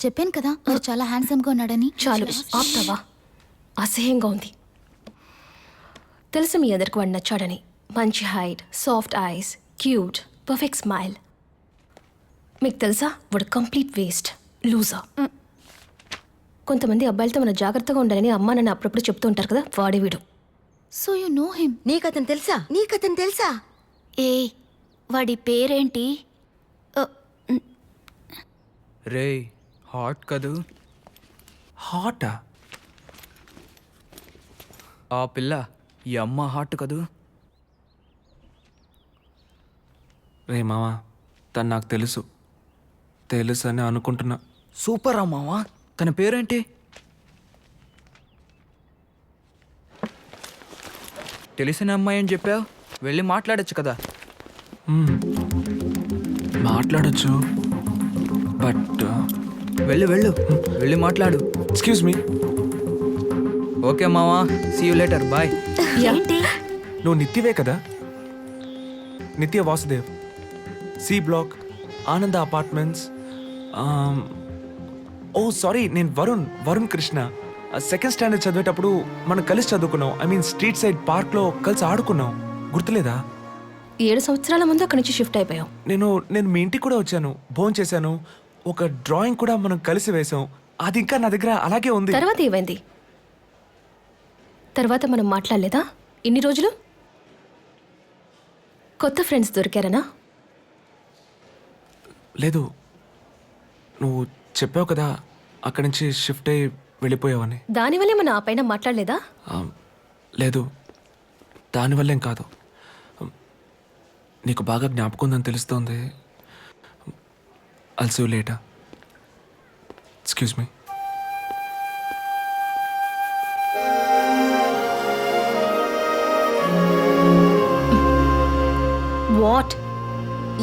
చెప్పాను కదా వాడు చాలా హ్యాండ్సమ్ గా ఉన్నాడని. చాలు ఆప్తావా? అసహ్యంగా ఉంది. తెలుసు మీ అందరికి వాడు నచ్చాడని. మంచి height, soft ice, cute, perfect smile. మీకు తెలుసా వాడు కంప్లీట్ వేస్ట్, లూజర్. కొంతమంది అబ్బాయిలతో మనం జాగ్రత్తగా ఉండాలని అమ్మ నన్ను అప్పుడప్పుడు చెప్తూ ఉంటారు కదా, వాడే వీడు. So you know him? నీకతను తెలుసా? ఏ వాడి పేరేంటి? రే హాట్ కదూ? హాటా? ఆ పిల్ల ఈ అమ్మ హాట్ కదూ? రే మావా, తను నాకు తెలుసు అని అనుకుంటున్నా. సూపర్ అమ్మావా. తన పేరేంటి? తెలిసిన అమ్మాయి అని చెప్పావు, వెళ్ళి మాట్లాడచ్చు కదా. మాట్లాడచ్చు, బట్ వెళ్ళి మాట్లాడు. Excuse me. ఓకే మావా, సీ యూ లేటర్, బాయ్. ఏంటి? నువ్వు నిత్యవే కదా? నిత్య వాసుదేవ్, సి బ్లాక్, ఆనంద అపార్ట్మెంట్స్. ఓ సారీ, నేను వరుణ్ కృష్ణ. సెకండ్ స్టాండర్డ్ చదివేటప్పుడు మనం కలిసి చదువుకున్నాం. ఐ మీన్ స్ట్రీట్ సైడ్ పార్క్లో కలిసి ఆడుకున్నాం, గుర్తులేదా? 7 సంవత్సరాల ముందు అక్కడి నుంచి షిఫ్ట్ అయిపోయాం. నేను మీ ఇంటికి కూడా వచ్చాను, భోజనం చేశాను. ఒక డ్రాయింగ్ కూడా మనం కలిసి వేసాం. అది ఇంకా నా దగ్గర అలాగే ఉంది. తర్వాత ఏమైంది? తర్వాత మనం మాట్లాడలేదా ఇన్ని రోజులు? కొత్త ఫ్రెండ్స్ దొరికారనా? లేదు, నువ్వు చెప్పావు కదా అక్కడి నుంచి షిఫ్ట్ అయ్యి వెళ్ళిపోయావని. దానివల్లే మనం ఆ పైన మాట్లాడలేదా? లేదు, దానివల్లేం కాదు. నీకు బాగా జ్ఞాపకం ఉందని తెలుస్తోంది. I'll see you later. Excuse me. What?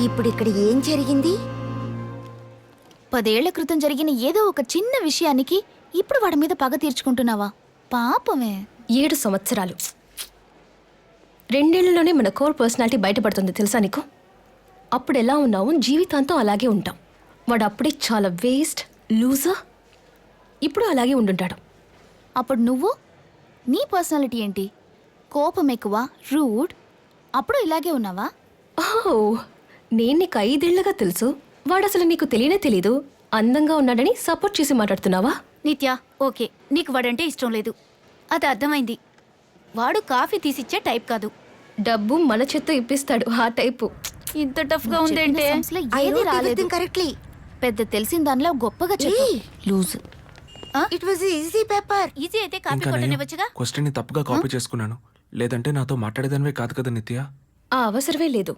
ఇప్పుడు ఇక్కడ ఏం జరిగింది? 10 ఏళ్ల క్రితం జరిగిన ఏదో ఒక చిన్న విషయానికి ఇప్పుడు వాడి మీద పగ తీర్చుకుంటున్నావా? పాపమే. 7 సంవత్సరాలు, 2 ఏళ్లలోనే మన కోర్ పర్సనాలిటీ బయటపడుతుంది తెలుసా నీకు? అప్పుడు ఎలా ఉన్నావు, జీవితాంతం అలాగే ఉంటాం. వాడు అప్పుడే చాలా వేస్ట్, లూజర్. ఇప్పుడు అలాగే ఉండుంటాడు. అప్పుడు నువ్వు, నీ పర్సనాలిటీ ఏంటి? కోపం ఎక్కువ, రూడ్. అప్పుడు ఇలాగే ఉన్నావా? ఓ, నేను నీకు 5 ఏళ్లుగా తెలుసు. వాడు అసలు నీకు తెలియనే తెలీదు. అందంగా ఉన్నాడని సపోర్ట్ చేసి మాట్లాడుతున్నావా? నిత్య, ఓకే, నీకు వాడంటే ఇష్టం లేదు, అది అర్థమైంది. వాడు కాఫీ తీసిచ్చే టైప్ కాదు. డబ్బు మన చేత్తో ఇప్పిస్తాడు, ఆ టైపు. ఇంత టఫ్ గా ఉందంటే ఏది రాలేదు. కరెక్ట్లీ. పెద్ద తెలిసిన దానిలో గొప్పగా చెప్పు. Loose. It was easy paper. Easy అయితే కాఫీ ఇంకా కొట్టనివ్వచ్చుగా. క్వశ్చన్ని తప్పుగా కాపీ చేసుకున్నాను. లేదంటే నాతో మాట్లాడేదానివే కాదు కదా నిత్య. ఆ అవసరమే లేదు.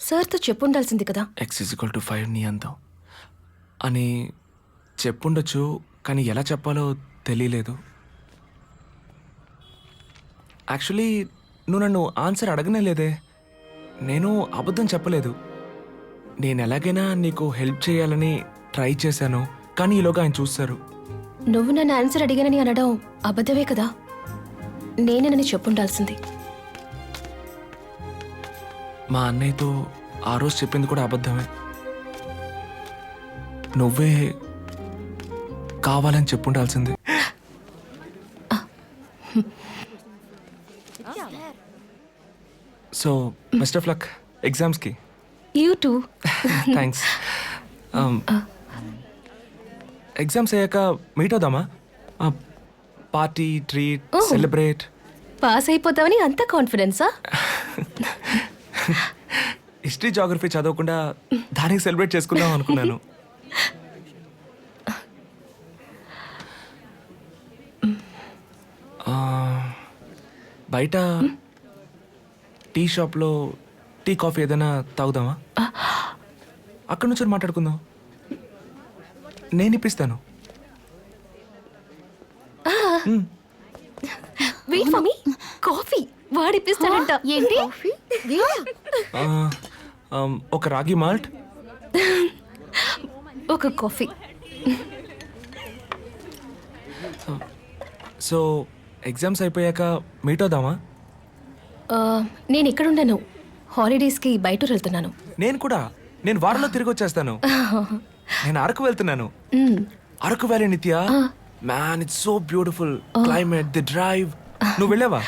సార్తో చెప్పుండాల్సింది కదా. X=5 నీ అందం అని చెప్పుండొచ్చు, కానీ ఎలా చెప్పాలో తెలియలేదు. యాక్చువల్లీ నువ్వు నన్ను ఆన్సర్ అడగనే లేదే. నేను అబద్ధం చెప్పలేదు. నేను ఎలాగైనా నీకు హెల్ప్ చేయాలని ట్రై చేశాను, కానీ ఈలోగా ఆయన చూస్తారు. నువ్వు నన్ను ఆన్సర్ అడిగానని అనడం అబద్ధమే కదా. నేనని చెప్పుండాల్సింది. మా అన్నయ్యతో ఆ రోజు చెప్పింది కూడా అబద్ధమే. నువ్వే కావాలని చెప్పుండాల్సింది. సో బెస్ట్ ఆఫ్ లక్ ఎగ్జామ్స్కి. You too. థ్యాంక్స్. ఎగ్జామ్స్ అయ్యాక మీట్ అవుదామా? Party, treat, celebrate. పాస్ అయిపోతావని అంత కాన్ఫిడెన్సా? హిస్టరీ, జాగ్రఫీ చదవకుండా దానికి సెలబ్రేట్ చేసుకుందాం అనుకున్నాను. బయట టీ షాప్లో టీ కాఫీ ఏదైనా తాగుదామా? అక్కడ నుంచి మాట్లాడుకుందాం. నేను ఇప్పిస్తాను. Wait for me. కాఫీ వాడిప్పిస్తాడంట. ఏంటి? ఒక రాగి మాల్ట్, ఒక కాఫీ. సో ఎగ్జామ్స్ అయిపోయాక మీట్ అవుదామా? నేను ఇక్కడుండను, హాలిడేస్కి బయట వెళ్తున్నాను. నేను కూడా. నేను వారంలో తిరిగి వచ్చేస్తాను. నేను అరకు వెళ్తున్నాను. మ్మ్. అరకు వ్యాలీ నిత్య. Man it's so beautiful climate, the drive. నువ్వు వెళ్ళావా?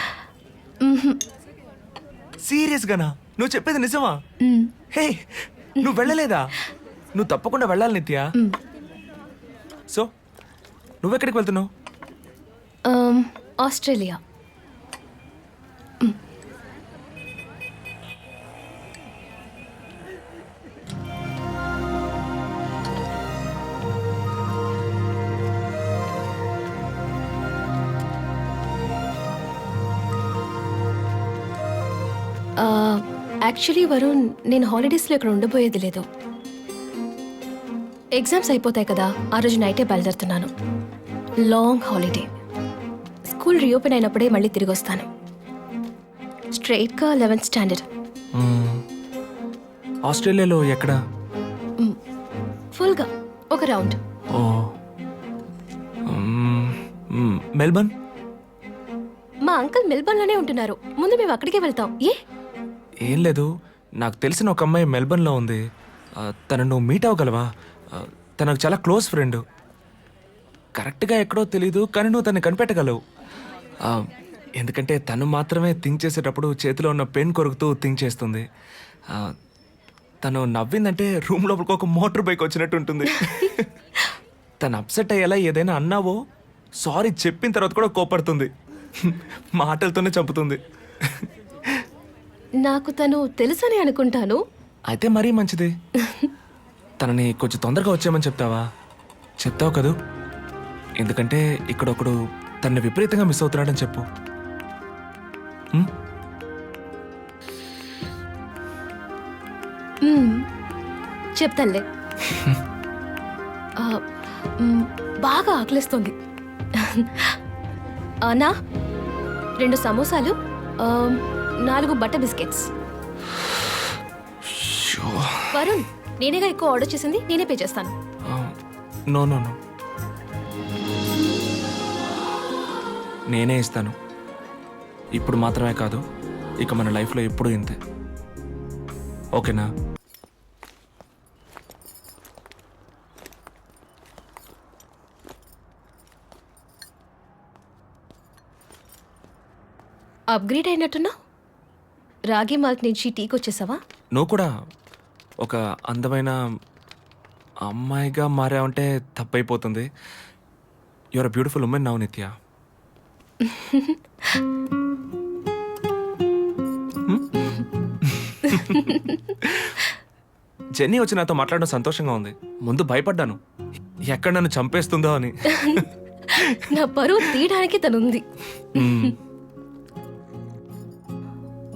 సీరియస్ గానా? నువ్వు చెప్పేది నిజమా? హే, నువ్వు వెళ్ళలేదా? నువ్వు తప్పకుండా వెళ్ళాలి నిత్య. సో నువ్వెక్కడికి వెళ్తున్నావు? ఆస్ట్రేలియా. యాక్చువల్లీ వరుణ్, నేను హాలిడేస్లో ఇక్కడ ఉండబోయేది లేదు. ఎగ్జామ్స్ అయిపోతాయి కదా, ఆ రోజు నైటే బయలుదేరుతున్నాను. Long holiday. స్కూల్ రీఓపెన్ అయినప్పుడే మళ్ళీ తిరిగి వస్తాను. స్ట్రైట్గా 11th స్టాండర్డ్. ఆస్ట్రేలియాలో ఎక్కడ? ఫుల్గా ఒక రౌండ్. ఓ, మెల్బర్న్. మా అంకుల్ మెల్బర్న్లోనే ఉంటున్నారు. ముందు మేము అక్కడికే వెళ్తాం. ఏం లేదు, నాకు తెలిసిన ఒక అమ్మాయి మెల్బర్న్లో ఉంది. తను నువ్వు మీట్ అవ్వగలవా? తనకు చాలా క్లోజ్ ఫ్రెండ్. కరెక్ట్గా ఎక్కడో తెలీదు, కానీ నువ్వు తను కనిపెట్టగలవు. ఎందుకంటే తను మాత్రమే థింక్ చేసేటప్పుడు చేతిలో ఉన్న పెన్ కొరుకుతూ థింక్ చేస్తుంది. తను నవ్విందంటే రూమ్ లోపలికి ఒక మోటార్ బైక్ వచ్చినట్టు ఉంటుంది. తను అప్సెట్ అయ్యేలా ఏదైనా అన్నావో సారీ చెప్పిన తర్వాత కూడా కోపడుతుంది. మాటలతోనే చంపుతుంది. నాకు తను తెలుసని అనుకుంటాను. అయితే మరీ మంచిది. తనని కొంచెం తొందరగా వచ్చేయమని చెప్తావా? చెప్తావు కదూ? ఎందుకంటే ఇక్కడ ఒకడు తనని విపరీతంగా మిస్ అవుతున్నాడని చెప్పు. చెప్తానులే. బాగా ఆకలిస్తుంది. నా 2 సమోసాలు, 4 బటర్ బిస్కెట్స్. వరుణ్, నేనేగా ఎక్కువ ఆర్డర్ చేసింది, నేనే పే చేస్తాను. నో నో నో, నేనే ఇస్తాను. ఇప్పుడు మాత్రమే కాదు, ఇక మన లైఫ్లో ఎప్పుడూ ఇంతే. ఓకేనా? అప్గ్రేడ్ అయినట్టున్నా. రాగి మాల్ట్ నుంచి టీకి వచ్చేసావా? నువ్వు కూడా ఒక అందమైన అమ్మాయిగా మారావంటే తప్పైపోతుంది. Your a beautiful woman now Nitya. Jenny వచ్చి నాతో మాట్లాడడం సంతోషంగా ఉంది. ముందు భయపడ్డాను, ఎక్కడ నన్ను చంపేస్తుందో అని. నా పరువు తీయడానికి తనుంది.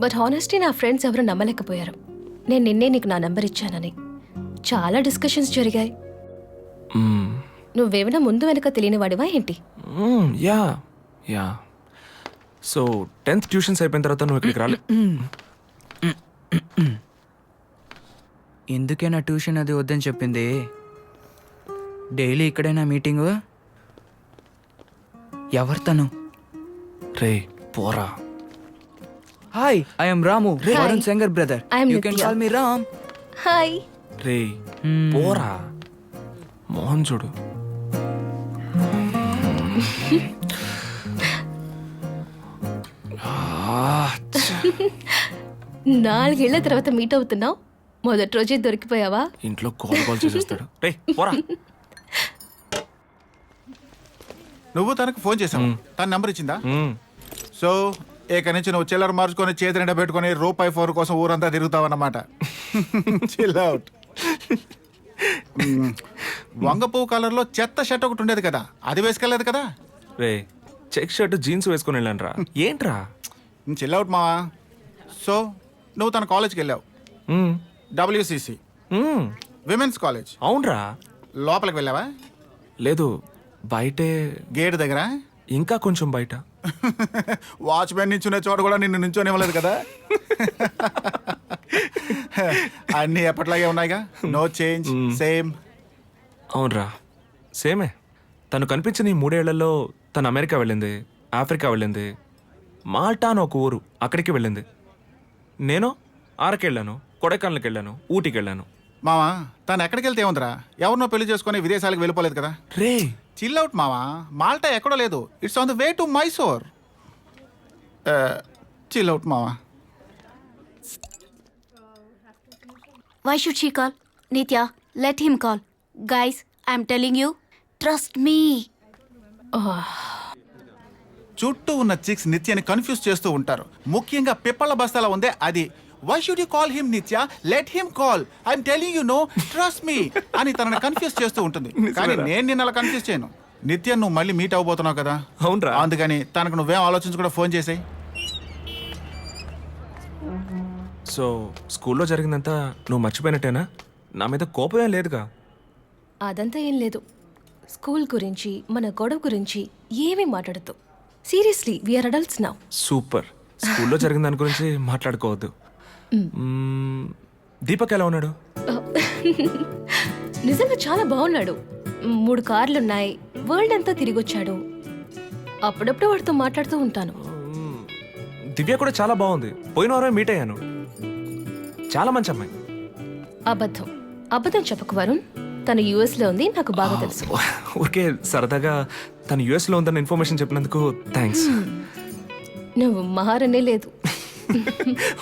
బట్ హానెస్ట్లీ నా ఫ్రెండ్స్ ఎవరు నమ్మలేకపోయారు నేను నిన్నే నీకు నా నంబర్ ఇచ్చానని. చాలా డిస్కషన్స్ జరిగాయి. నువ్వేమైనా ముందు వెనక తెలియని వాడివా ఏంటి? Yeah yeah. So 10th tuitions అయిపోయిన తర్వాత నువ్వు ఇక్కడికి రాలే. ఎందుకైనా ట్యూషన్ అది వద్దని చెప్పింది. డైలీ ఇక్కడైనా మీటింగు. ఎవరు తను? రే పోరా. Hi, I'm Ramu, Varun Shankar brother. I am you can Nitya. Call me Ram. Hi. రే పోరా. మోహన్ చూడు. నాలుగేళ్ల తర్వాత మీట్ అవుతున్నావు. మొదటి రోజే దొరికిపోయావా? ఇంట్లో కాల్ చేసేస్తాడు. రే పోరా. నువ్వు తనకు ఫోన్ చేసావు, తన నంబర్ ఇచ్చిందా? సో ఇక నుంచి నువ్వు చిల్లర మార్చుకొని చేతి నిండా పెట్టుకొని రూపాయి ఫోన్ కోసం ఊరంతా తిరుగుతావన్నమాట. Chill out. వంగపువ్వు కలర్లో చెత్త షర్ట్ ఒకటి ఉండేది కదా, అది వేసుకెళ్ళలేదు కదా? రే చెక్ షర్ట్ జీన్స్ వేసుకొని వెళ్ళాను రా. ఏంట్రా? చిల్ అవుట్ మావా. సో నువ్వు తన కాలేజ్కి వెళ్ళావు, WCC విమెన్స్ కాలేజ్. అవునరా. లోపలికి వెళ్ళావా? లేదు, బయటే. గేట్ దగ్గర? ఇంకా కొంచెం బయట. వాచ్మెన్ నించునే చోట కూడా నిన్ను నించోనివ్వలేదు కదా? అన్నీ ఎప్పట్లాగే ఉన్నాయిగా, నో చేంజ్, సేమ్. అవునరా, సేమే. తను కనిపించిన ఈ 3 ఏళ్లలో తను అమెరికా వెళ్ళింది, ఆఫ్రికా వెళ్ళింది, మాల్టా అని ఒక ఊరు, అక్కడికి వెళ్ళింది. నేను ఆరకి వెళ్ళాను, కొడైకెనాల్కి వెళ్ళాను, ఊటీకి వెళ్ళాను. మావా తను ఎక్కడికి వెళ్తే ఏముందిరా, ఎవరినో పెళ్లి చేసుకుని విదేశాలకు వెళ్ళిపోలేదు కదా. రే చిల్ అవుట్ మావా, మాల్టా ఎక్కడో లేదు, it's on the way to Mysore. Chill out మావా. Why should she call? Nitya, let him call. Guys, I'm telling you, trust me. చుట్టూ ఉన్న చిక్స్ నిత్యని కన్ఫ్యూజ్ చేస్తూ ఉంటారు, ముఖ్యంగా పిప్పళ్ళ బస్తాల ఉందే అది. Why should you call him Nitya, let him call, I'm telling you no, trust me అని తనని కన్ఫ్యూజ్ చేస్తూ ఉంటుంది. కానీ నేను నిన్న అలా కన్ఫ్యూజ్ చేయను. నిత్య నువ్వు మళ్ళీ మీట్ అవబోతున్నావు కదా, అవునరా? అందుకని తనకు నువ్వేం ఆలోచించకుండా ఫోన్ చేసాయి. సో స్కూల్లో జరిగిందంతా నువ్వు మర్చిపోయినట్టేనా? నా మీద కోపం లేదుగా? అదంతా ఏం లేదు. స్కూల్ గురించి మన గొడవ గురించి ఏమీ మాట్లాడద్దు. Seriously we're adults now. Super. స్కూల్లో జరిగిన దాని గురించి మాట్లాడుకోవద్దు. దీపక్ ఎలా ఉన్నాడు? నిజంగా చాలా బాగున్నాడు. 3 కార్లున్నాయి, వరల్డ్ అంతా తిరిగొచ్చాడు. అప్పుడప్పుడు వాడితో మాట్లాడుతూ ఉంటాను. దివ్య కూడా చాలా బాగుంది. పోయిన వారం మీట్ అయ్యాను. చాలా మంచి అమ్మాయి. అబద్ధం చెప్పకు వరుణ్. తను యుఎస్ లో ఉంది, నాకు బాగా తెలుసు. ఊరికే సరదాగా తను యుఎస్ లో ఉందన్న ఇన్ఫర్మేషన్ చెప్పినందుకు థ్యాంక్స్. నువ్వు మారనే లేదు.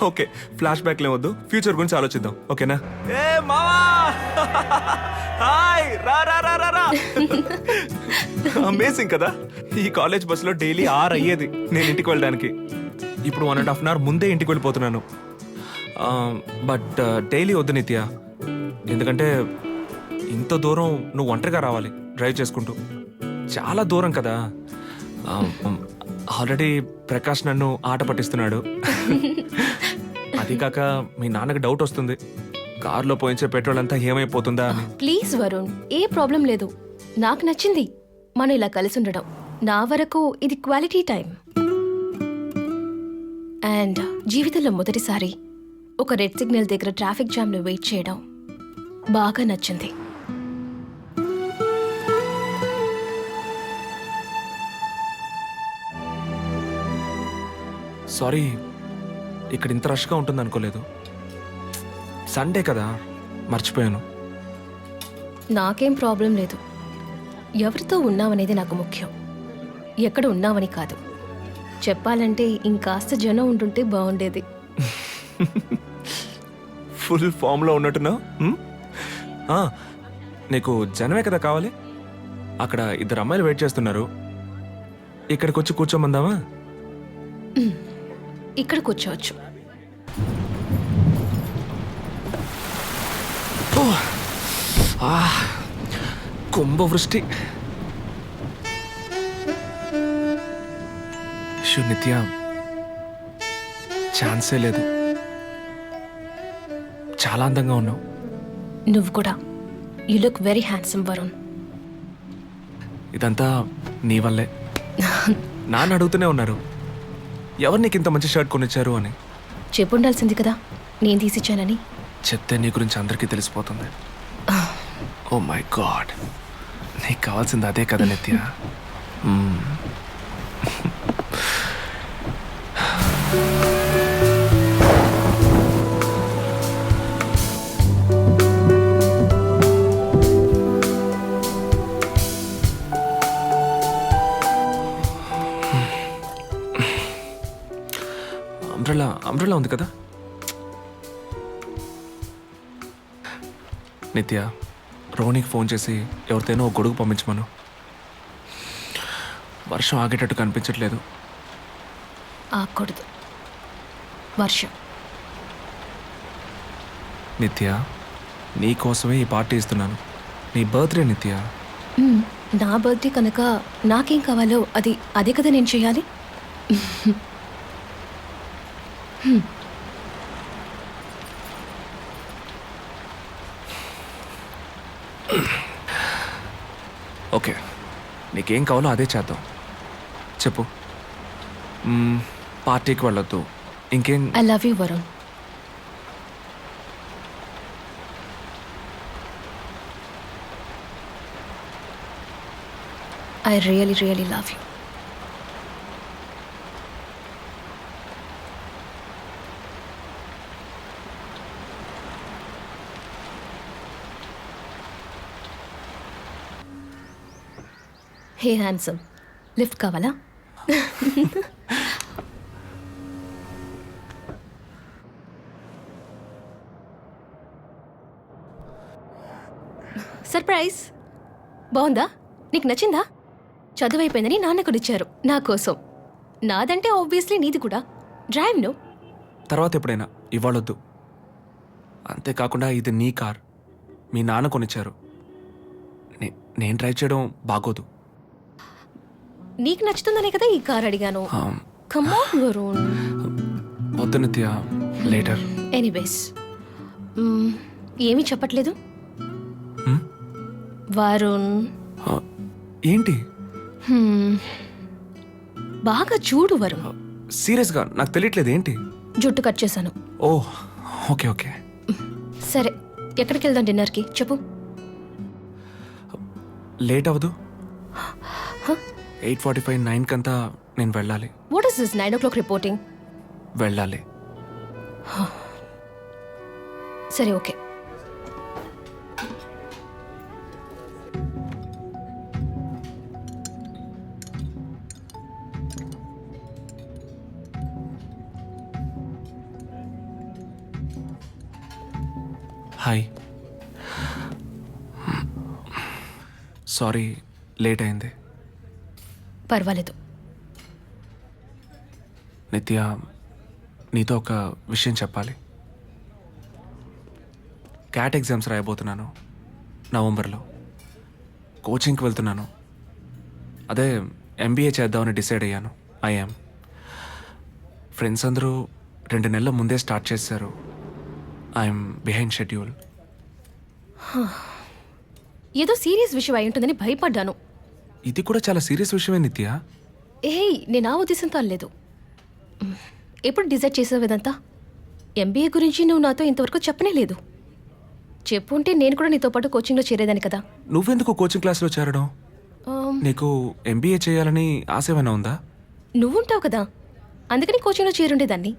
ఓకే, ఫ్లాష్ బ్యాక్ లేవద్దు, ఫ్యూచర్ గురించి ఆలోచిద్దాం. ఓకేనా? ఏ మావా, హాయ్, రా రా రా రా రా. అమేజింగ్ కదా. ఈ కాలేజ్ బస్సులో డైలీ 6 అయ్యేది నేను ఇంటికి వెళ్ళడానికి. ఇప్పుడు 1.5 అవర్ ముందే ఇంటికి వెళ్ళిపోతున్నాను. బట్ డైలీ వద్దు నిత్య, ఎందుకంటే ఇంత దూరం నువ్వు ఒంటరిగా రావాలి డ్రైవ్ చేసుకుంటూ. చాలా దూరం కదా. ఆల్రెడీ ప్రకాష్ నన్ను ఆట పట్టిస్తున్నాడు. అది కాక మీ నాన్నకి డౌట్ వస్తుంది, కారులో పోయించే పెట్రోల్ అంతా ఏమైపోతుందా అని. ప్లీజ్ వరుణ్, ఏ ప్రాబ్లం లేదు. నాకు నచ్చింది మనం ఇలా కలిసి ఉండడం. నా వరకు ఇది క్వాలిటీ టైం. అండ్ జీవితంలో మొదటిసారి ఒక రెడ్ సిగ్నల్ దగ్గర ట్రాఫిక్ జామ్లో వెయిట్ చేయడం బాగా నచ్చింది. సారీ, ఇక్కడ ఇంత రష్గా ఉంటుంది అనుకోలేదు. సండే కదా, మర్చిపోయాను. నాకేం ప్రాబ్లం లేదు. ఎవరితో ఉన్నావనేది నాకు ముఖ్యం, ఎక్కడ ఉన్నావని కాదు. చెప్పాలంటే ఇంకాస్త జనం ఉంటుంటే బాగుండేది. ఫుల్ ఫామ్లో ఉన్నట్టున్నావు. నీకు జనమే కదా కావాలి. అక్కడ 2 అమ్మాయిలు వెయిట్ చేస్తున్నారు, ఇక్కడికి వచ్చి కూర్చోమందామా? ఇక్కడ కూర్చోవచ్చు. కుంభవృష్టి. నిత్య, ఛాన్సే లేదు. చాలా అందంగా ఉన్నావు. నువ్వు కూడా. You look very handsome Varun. ఇదంతా నీ వల్లే. నాన్న అడుగుతూనే ఉన్నారు, ఎవరు నీకు ఇంత మంచి షర్ట్ కొనిచ్చారు అని. చెప్పుండాల్సింది కదా నేను తీసిచ్చానని. చెప్తే నీ గురించి అందరికీ తెలిసిపోతుంది. ఓ మై గాడ్, నీకు కావాల్సింది అదే కదా నిత్య. అంబ్రెల్లా ఉంది కదా నిత్య. రోనికి ఫోన్ చేసి ఎవరితోనో ఒక గొడుగు పంపించమను. వర్షం ఆగేటట్టు కనిపించట్లేదు. ఆగకూడదు వర్షం. నిత్య, నీ కోసమే ఈ పార్టీ ఇస్తున్నాను. నీ బర్త్డే నిత్య. నా బర్త్డే కనుక నాకేం కావాలో అదే కదా నేను చేయాలి. ఓకే, నీకేం కావాలో అదే చేద్దాం. చెప్పు. పార్టీకి వెళ్ళొద్దు, ఇంకేం? I love you Varun. I really love you. Hey handsome, lift కావాలా? సర్ప్రైజ్! బాగుందా? నీకు నచ్చిందా? చదువు అయిపోయిందని నాన్న కూడా ఇచ్చారు నా కోసం. నాదంటే ఆబ్వియస్లీ నీది కూడా. Drive no. తర్వాత ఎప్పుడైనా, ఇవ్వాలొద్దు. అంతేకాకుండా ఇది నీ కార్, మీ నాన్న కొనిచ్చారు. నేను డ్రైవ్ చేయడం బాగోదు. నీకు నచ్చుతుందనే కదా ఈ కార్ అడిగాను. Come on Varun. వద్దు నిత్య, లేటర్. ఎనీవేస్, ఏమీ చెప్పట్లేదు వరుణ్. ఏంటి? బాగా చూడు వరుణ్. సీరియస్గా నాకు తెలియట్లేదు ఏంటి. జుట్టు కట్ చేశాను. ఓ ఓకే ఓకే. సరే, ఎక్కడికి వెళ్దాం డిన్నర్కి చెప్పు. లేట్ అవ్వదు? 8:45 9 కంతా నేను వెళ్ళాలి. What is this 9 o'clock reporting? వెళ్ళాలి. సరే ఓకే. హాయ్, సారీ లేట్ అయింది. పర్వాలేదు. నిత్య, నీతో ఒక విషయం చెప్పాలి. క్యాట్ ఎగ్జామ్స్ రాయబోతున్నాను నవంబర్లో. కోచింగ్కి వెళ్తున్నాను. అదే MBA చేద్దామని డిసైడ్ అయ్యాను. ఐఎమ్. ఫ్రెండ్స్ అందరూ 2 నెలల ముందే స్టార్ట్ చేశారు. I'm behind schedule. ఏదో సీరియస్ విషయం అయి ఉంటుందని భయపడ్డాను. ఇది కూడా చాలా సీరియస్ విషయమే నిత్య. నేను ఆ ఉద్దేశంతో అనలేదు. ఎప్పుడు డిసైడ్ చేసావు ఇదంతా? MBA గురించి నువ్వు నాతో ఇంతవరకు చెప్పనే లేదు. చెప్పుంటే నేను కూడా నీతో పాటు కోచింగ్లో చేరేదాన్ని కదా. నువ్వెందుకు కోచింగ్ క్లాస్లో చేరడం? నీకు MBA చేయాలని ఆశ ఏమైనా ఉందా? నువ్వుంటావు కదా, అందుకని కోచింగ్లో చేరుండేదాన్ని.